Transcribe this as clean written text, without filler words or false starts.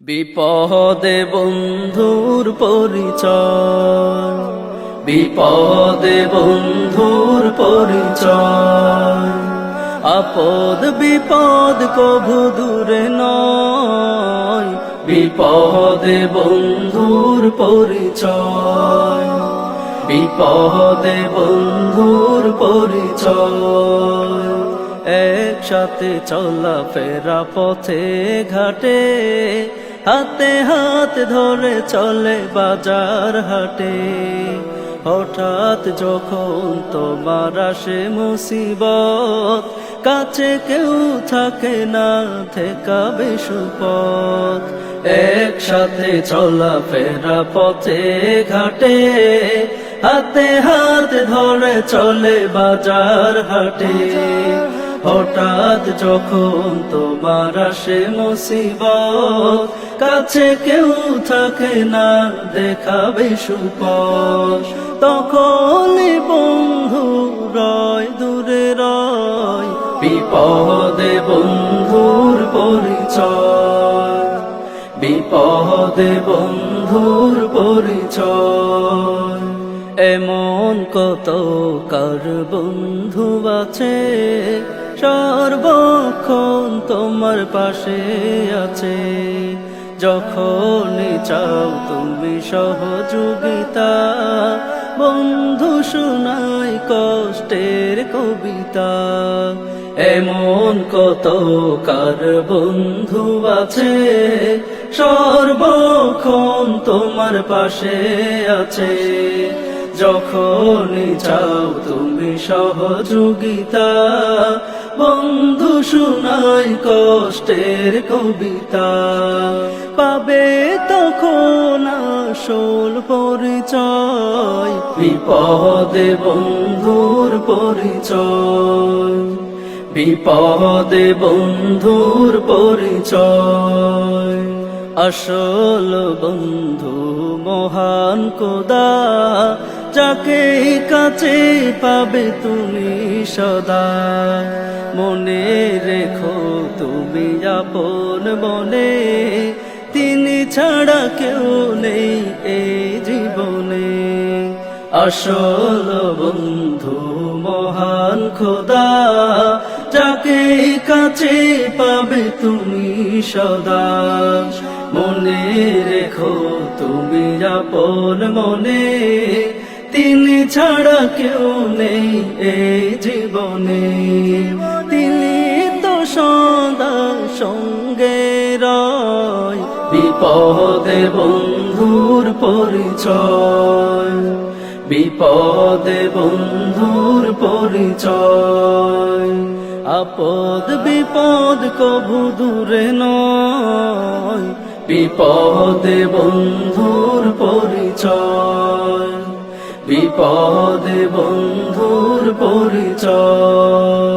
বিপদে বন্ধুর পরিচয়, বিপদে বন্ধুর পরিচয়। আপদ বিপদ কভু দূরে নয়, বিপদে বন্ধুর পরিচয়, বিপদে বন্ধুর পরিচয়। একসাথে চলা ফেরা পথে ঘাটে, হাতে হাত ধরে চলে বাজার হাটে। হঠাৎ যখন তোমার আসে মুসিবত, কাছে কেউ থাকে না, ঠেকাবে সুপথ। একসাথে চলা ফেরা পথে ঘাটে, হাতে হাত ধরে চলে বাজার হাটে। হঠাৎ যখন তোমার আসে মুসিবত, কাছে কেউ থাকে না, দেখাবে সুপথ। তখন বন্ধু রয় দূরে রয়, বিপদে বন্ধুর পরিচয়, বিপদে বন্ধুর পরিচয়। এমন কত কার বন্ধু আছে, সর্বক্ষণ তোমার পাশে আছে। যখন চাও তুমি সহযোগিতা, বন্ধু শোনায় কষ্টের কবিতা। এমন কত কার বন্ধু আছে, সর্বক্ষণ তোমার পাশে আছে। যখন চাও তুমি সহযোগিতা, বন্ধু শোনায় কষ্টের কবিতা। পাবে তখন আসল পরিচয়, বিপদে বন্ধুর পরিচয়, বিপদে বন্ধুর পরিচয়। আসল বন্ধু মহান খোদা, যাকে কাছে পাবে তুমি সদা। মনে রেখো তুমি আপন মনে, তিনি ছাড়া কেউ নেই এই জীবনে। আসল বন্ধু মহান খোদা, যাকে কাছে পাবে তুমি সদা। মনে রেখো তুমি আপন মনে, তিনি ছাড়া কেউ নেই এই জীবনে। তিনি তো সদা সঙ্গে রয়, বিপদে বন্ধুর পরিচয়, বিপদে বন্ধুর পরিচয়। আপদ বিপদ কভু দূরে নয়, বিপদে বন্ধুর পরিচয়, বিপদে বন্ধুর পরিচয়।